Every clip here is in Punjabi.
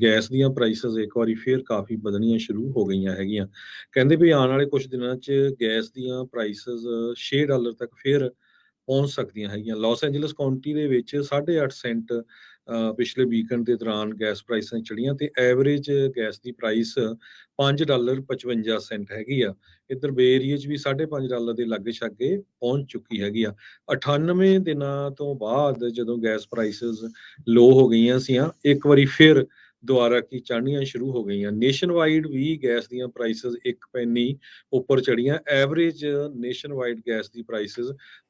ਗੈਸ ਦੀਆਂ ਪ੍ਰਾਈਸਿਸ ਇੱਕ ਵਾਰੀ ਫੇਰ ਕਾਫੀ ਵਧਣੀਆਂ ਸ਼ੁਰੂ ਹੋ ਗਈਆਂ ਹੈਗੀਆਂ। ਕਹਿੰਦੇ ਵੀ ਆਉਣ ਵਾਲੇ ਕੁਝ ਦਿਨਾਂ 'ਚ ਗੈਸ ਦੀਆਂ ਪ੍ਰਾਈਸਿਸ $6 ਤੱਕ ਫੇਰ ਪਹੁੰਚ ਸਕਦੀਆਂ ਹੈਗੀਆਂ। ਲਾਸ ਐਂਜਲਸ ਕਾਉਂਟੀ ਦੇ ਵਿੱਚ 8.5 ਸੈਂਟ ਪਿਛਲੇ ਵੀਕਐਂਡ ਦੇ ਦੌਰਾਨ ਗੈਸ ਪ੍ਰਾਈਸਾਂ ਚੜ੍ਹੀਆਂ ਤੇ ਐਵਰੇਜ ਗੈਸ ਦੀ ਪ੍ਰਾਈਸ $5.55 ਹੈਗੀ ਆ। ਇੱਧਰ ਬੇ ਏਰੀਏ 'ਚ ਵੀ $5.5 ਦੇ ਲਾਗੇ-ਛਾਗੇ ਪਹੁੰਚ ਚੁੱਕੀ ਹੈਗੀ ਆ। 98 ਦਿਨਾਂ ਤੋਂ ਬਾਅਦ ਜਦੋਂ ਗੈਸ ਪ੍ਰਾਈਸਿਸ ਲੋ ਹੋ ਗਈਆਂ ਸੀਆਂ, ਇੱਕ ਵਾਰੀ ਫਿਰ ਦੁਬਾਰਾ ਚੜ੍ਹਨੀਆਂ ਸ਼ੁਰੂ ਹੋ ਗਈਆਂ। ਨੇਸ਼ਨ ਵਾਈਡ ਵੀ ਗੈਸ ਦੀਆਂ ਪ੍ਰਾਈਸਿਸ 1 ਪੈਨੀ ਉੱਪਰ ਚੜ੍ਹੀਆਂ। ਐਵਰੇਜ ਨੇਸ਼ਨ ਵਾਈਡ ਗੈਸ ਦੀ ਪ੍ਰਾਈਸਿਸ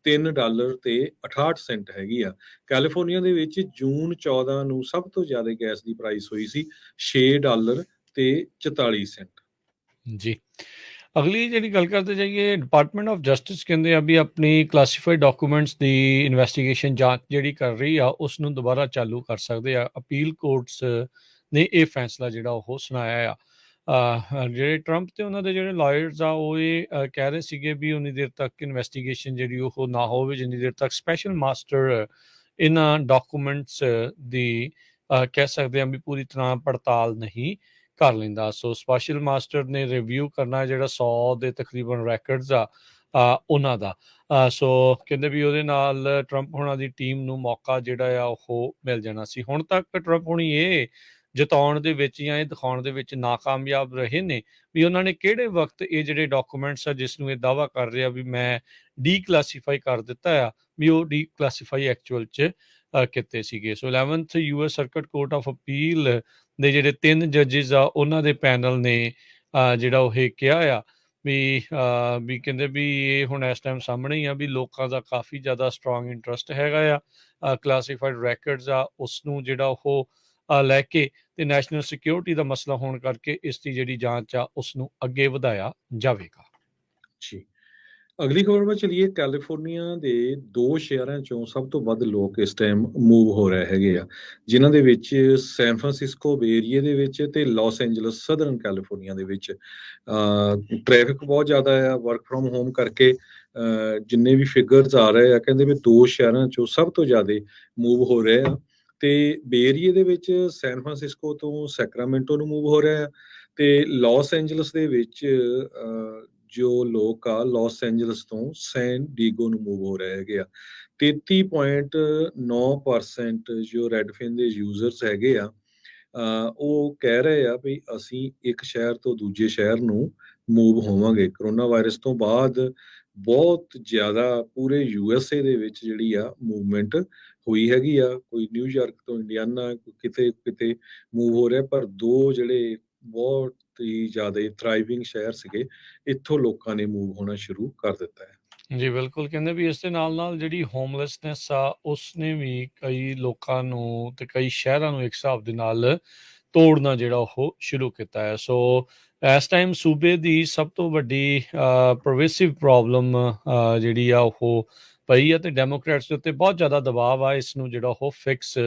$3 ਤੇ 68 ਸੈਂਟ ਹੈਗੀ ਆ। ਕੈਲੀਫੋਰਨੀਆ ਦੇ ਵਿੱਚ ਜੂਨ 14 ਨੂੰ ਸਭ ਤੋਂ ਜ਼ਿਆਦਾ ਗੈਸ ਦੀ ਪ੍ਰਾਈਸ ਹੋਈ ਸੀ $6 ਤੇ 44 ਸੈਂਟ। ਜੀ, ਅਗਲੀ ਜਿਹੜੀ ਗੱਲ ਕਰਦੇ ਜਾਈਏ, ਡਿਪਾਰਟਮੈਂਟ ਆਫ ਜਸਟਿਸ ਕਹਿੰਦੇ ਆ ਵੀ ਆਪਣੀ ਕਲਾਸੀਫਾਈਡ ਡਾਕੂਮੈਂਟਸ ਦੀ ਇਨਵੈਸਟੀਗੇਸ਼ਨ ਜਾਂਚ ਜਿਹੜੀ ਕਰ ਰਹੀ ਆ ਉਸ ਨੂੰ ਦੁਬਾਰਾ ਚਾਲੂ ਕਰ ਸਕਦੇ ਆ। ਅਪੀਲ ਕੋਰਟਸ ਨੇ ਇਹ ਫੈਸਲਾ ਜਿਹੜਾ ਉਹ ਸੁਣਾਇਆ ਆ। ਜਿਹੜੇ ਟਰੰਪ ਤੇ ਉਹਨਾਂ ਦੇ ਜਿਹੜੇ ਲਾਇਰਸ ਆ ਉਹ ਇਹ ਕਹਿ ਰਹੇ ਸੀਗੇ ਵੀ ਉਨੀ ਦੇਰ ਤੱਕ ਇਨਵੈਸਟੀਗੇਸ਼ਨ ਜਿਹੜੀ ਉਹ ਨਾ ਹੋਵੇ ਜਿੰਨੀ ਦੇਰ ਤੱਕ ਸਪੈਸ਼ਲ ਮਾਸਟਰ ਇਹਨਾਂ ਡਾਕੂਮੈਂਟਸ ਦੀ ਕਹਿ ਸਕਦੇ ਹਾਂ ਵੀ ਪੂਰੀ ਤਰ੍ਹਾਂ ਪੜਤਾਲ ਨਹੀਂ ਕਰ ਲੈਂਦਾ। ਸੋ ਸਪੈਸ਼ਲ ਮਾਸਟਰ ਨੇ ਰਿਵਿਊ ਕਰਨਾ ਜਿਹੜਾ 100 ਦੇ ਤਕਰੀਬਨ ਰੈਕਰਡਸ ਆ ਉਹਨਾਂ ਦਾ। ਸੋ ਕਹਿੰਦੇ ਵੀ ਉਹਦੇ ਨਾਲ ਟਰੰਪ ਹੋਣਾ ਦੀ ਟੀਮ ਨੂੰ ਮੌਕਾ ਜਿਹੜਾ ਆ ਉਹ ਮਿਲ ਜਾਣਾ ਸੀ। ਹੁਣ ਤੱਕ ਟਰੰਪ ਹੋਣੀ ਇਹ ਜਤਾਉਣ ਦੇ ਵਿੱਚ ਜਾਂ ਇਹ ਦਿਖਾਉਣ ਦੇ ਵਿੱਚ ਨਾਕਾਮਯਾਬ ਰਹੇ ਨੇ ਵੀ ਉਹਨਾਂ ਨੇ ਕਿਹੜੇ ਵਕਤ ਇਹ ਜਿਹੜੇ ਡਾਕੂਮੈਂਟਸ ਆ ਜਿਸ ਨੂੰ ਇਹ ਦਾਅਵਾ ਕਰ ਰਿਹਾ ਵੀ ਮੈਂ ਡੀਕਲਾਸੀਫਾਈ ਕਰ ਦਿੱਤਾ ਆ ਵੀ ਉਹ ਡੀਕਲਾਸੀਫਾਈ ਐਕਚੁਅਲ 'ਚ ਕੀਤੇ ਸੀਗੇ। ਸੋ 11th US circuit court of appeal ਦੇ ਜਿਹੜੇ 3 ਜੱਜਿਸ ਆ ਉਹਨਾਂ ਦੇ ਪੈਨਲ ਨੇ ਜਿਹੜਾ ਉਹ ਇਹ ਕਿਹਾ ਆ ਵੀ ਕਹਿੰਦੇ ਵੀ ਇਹ ਹੁਣ ਇਸ ਟਾਈਮ ਸਾਹਮਣੇ ਹੀ ਆ ਵੀ ਲੋਕਾਂ ਦਾ ਕਾਫੀ ਜ਼ਿਆਦਾ ਸਟਰੋਂਗ ਇੰਟਰਸਟ ਹੈਗਾ ਆ ਕਲਾਸੀਫਾਈਡ ਰੈਕਰਡਸ ਆ ਉਸ ਨੂੰ ਜਿਹੜਾ ਉਹ ਲੈ ਕੇ ਤੇ ਨੈਸ਼ਨਲ ਸਿਕਿਉਰਿਟੀ ਦਾ ਮਸਲਾ ਹੋਣ ਕਰਕੇ ਇਸ ਦੀ ਜਿਹੜੀ ਜਾਂਚ ਆ ਉਸ ਨੂੰ ਅੱਗੇ ਵਧਾਇਆ ਜਾਵੇਗਾ। ਜੀ, ਅਗਲੀ ਖਬਰ ਵੱਲ ਚਲੀਏ। ਕੈਲੀਫੋਰਨੀਆ ਦੇ 2 ਸ਼ਹਿਰਾਂ ਚੋਂ ਸਭ ਤੋਂ ਵੱਧ ਲੋਕ ਇਸ ਟਾਈਮ ਮੂਵ ਹੋ ਰਹੇ ਹੈਗੇ ਆ, ਜਿਨ੍ਹਾਂ ਦੇ ਵਿੱਚ ਸੈਨ ਫਰਾਂਸਿਸਕੋ ਬੇ ਏਰੀਏ ਦੇ ਵਿੱਚ ਤੇ ਲਾਸ ਐਂਜਲਸ ਸਦਰਨ ਕੈਲੀਫੋਰਨੀਆ ਦੇ ਵਿੱਚ ਟ੍ਰੈਫਿਕ ਬਹੁਤ ਜ਼ਿਆਦਾ ਆ ਵਰਕ ਫਰੋਮ ਹੋਮ ਕਰਕੇ। ਜਿੰਨੇ ਵੀ ਫਿਗਰਸ ਆ ਰਹੇ ਆ ਕਹਿੰਦੇ ਵੀ 2 ਸ਼ਹਿਰਾਂ ਚੋਂ ਸਭ ਤੋਂ ਜ਼ਿਆਦਾ ਮੂਵ ਹੋ ਰਹੇ ਆ ਤੇ ਬੇ ਏਰੀਏ ਦੇ ਵਿੱਚ ਸੈਨ ਫਰਾਂਸਿਸਕੋ ਤੋਂ ਸੈਕਰਾਮੈਂਟੋ ਨੂੰ ਮੂਵ ਹੋ ਰਿਹਾ ਆ ਤੇ ਲਾਸ ਐਂਜਲਸ ਦੇ ਵਿੱਚ ਜੋ ਲੋਕ ਆ ਲਾਸ ਐਂਜਲਸ ਤੋਂ ਸੈਨ ਡੀਗੋ ਨੂੰ ਮੂਵ ਹੋ ਰਹੇ ਹੈਗੇ ਆ। 33.9% ਜੋ ਰੈਡਫਿਨ ਦੇ ਯੂਜ਼ਰਸ ਹੈਗੇ ਆ ਉਹ ਕਹਿ ਰਹੇ ਆ ਵੀ ਅਸੀਂ ਇੱਕ ਸ਼ਹਿਰ ਤੋਂ ਦੂਜੇ ਸ਼ਹਿਰ ਨੂੰ ਮੂਵ ਹੋਵਾਂਗੇ। ਕਰੋਨਾ ਵਾਇਰਸ ਤੋਂ ਬਾਅਦ ਬਹੁਤ ਜ਼ਿਆਦਾ ਪੂਰੇ USA ਦੇ ਵਿੱਚ ਜਿਹੜੀ ਆ ਮੂਵਮੈਂਟ ਹੋਈ ਹੈਗੀ ਆ। ਕੋਈ ਨਿਊਯਾਰਕ ਤੋਂ ਇੰਡੀਆਨਾ ਕਿਤੇ ਕਿਤੇ ਮੂਵ ਹੋ ਰਿਹਾ, ਪਰ 2 ਜਿਹੜੇ ਬਹੁਤ ਹੀ ਜ਼ਿਆਦਾ ਥ੍ਰਾਈਵਿੰਗ ਸ਼ਹਿਰ ਸੀਗੇ ਇੱਥੋਂ ਲੋਕਾਂ ਨੇ ਮੂਵ ਹੋਣਾ ਸ਼ੁਰੂ ਕਰ ਦਿੱਤਾ ਹੈ। ਜੀ ਬਿਲਕੁਲ, ਕਹਿੰਦੇ ਵੀ ਇਸ ਦੇ ਨਾਲ ਜਿਹੜੀ ਹੋਮਲੈਸਨੈਸ ਆ ਉਸਨੇ ਵੀ ਕਈ ਲੋਕਾਂ ਨੂੰ ਤੇ ਕਈ ਸ਼ਹਿਰਾਂ ਨੂੰ ਇੱਕ ਹਿਸਾਬ ਦੇ ਨਾਲ ਤੋੜਨਾ ਜਿਹੜਾ ਉਹ ਸ਼ੁਰੂ ਕੀਤਾ ਹੈ। ਸੋ ਇਸ ਟਾਈਮ ਸੂਬੇ ਦੀ ਸਭ ਤੋਂ ਵੱਡੀ ਪਰਵੇਸਿਵ ਪ੍ਰੋਬਲਮ ਜਿਹੜੀ ਆ ਉਹ ਪਈ ਆ ਤੇ ਡੈਮੋਕ੍ਰੈਟਸ ਦੇ ਉੱਤੇ ਬਹੁਤ ਜ਼ਿਆਦਾ ਦਬਾਅ ਆ ਇਸ ਨੂੰ ਜਿਹੜਾ ਉਹ ਫਿਕਸ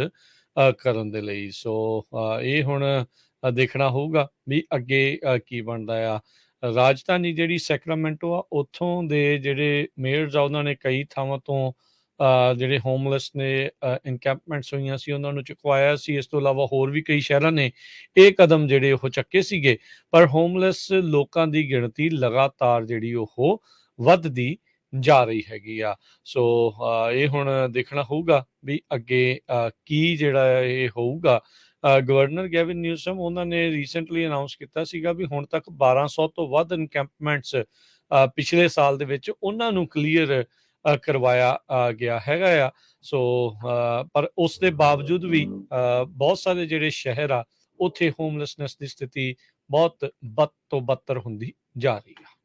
ਕਰਨ ਦੇ ਲਈ। ਸੋ ਇਹ ਹੁਣ ਦੇਖਣਾ ਹੋਊਗਾ ਵੀ ਅੱਗੇ ਕੀ ਬਣਦਾ ਆ। ਰਾਜਧਾਨੀ ਜਿਹੜੀ ਸੈਕਰਾਮੈਂਟੋ ਆ ਉੱਥੋਂ ਦੇ ਜਿਹੜੇ ਮੇਅਰਸ ਆ ਉਹਨਾਂ ਨੇ ਕਈ ਥਾਵਾਂ ਤੋਂ ਜਿਹੜੇ ਹੋਮਲੈਸ ਨੇ ਇਨਕੈਂਪਮੈਂਟਸ ਹੋਈਆਂ ਸੀ ਉਹਨਾਂ ਨੂੰ ਚੁਕਵਾਇਆ ਸੀ। ਇਸ ਤੋਂ ਇਲਾਵਾ ਹੋਰ ਵੀ ਕਈ ਸ਼ਹਿਰਾਂ ਨੇ ਇਹ ਕਦਮ ਜਿਹੜੇ ਉਹ ਚੱਕੇ ਸੀਗੇ, ਪਰ ਹੋਮਲੈਸ ਲੋਕਾਂ ਦੀ ਗਿਣਤੀ ਲਗਾਤਾਰ ਜਿਹੜੀ ਉਹ ਵੱਧਦੀ ਜਾ ਰਹੀ ਹੈਗੀ ਆ। ਸੋ ਇਹ ਹੁਣ ਦੇਖਣਾ ਹੋਊਗਾ ਵੀ ਅੱਗੇ ਕੀ ਜਿਹੜਾ ਇਹ ਹੋਊਗਾ। ਗਵਰਨਰ ਗੈਵਿਨ ਨਿਊਸਮ ਉਹਨਾਂ ਨੇ ਰੀਸੈਂਟਲੀ ਅਨਾਊਂਸ ਕੀਤਾ ਸੀਗਾ ਵੀ ਹੁਣ ਤੱਕ 1200 ਤੋਂ ਵੱਧ ਇਨਕੈਂਪਮੈਂਟਸ ਪਿਛਲੇ ਸਾਲ ਦੇ ਵਿੱਚ ਉਹਨਾਂ ਨੂੰ ਕਲੀਅਰ ਕਰਵਾਇਆ ਗਿਆ ਹੈਗਾ ਆ। ਸੋ ਪਰ ਉਸ ਦੇ ਬਾਵਜੂਦ ਵੀ ਬਹੁਤ ਸਾਰੇ ਜਿਹੜੇ ਸ਼ਹਿਰ ਆ ਉੱਥੇ ਹੋਮਲੈਸਨੈਸ ਦੀ ਸਥਿਤੀ ਬਹੁਤ ਬਦ ਤੋਂ ਬਦਤਰ ਹੁੰਦੀ ਜਾ ਰਹੀ ਆ।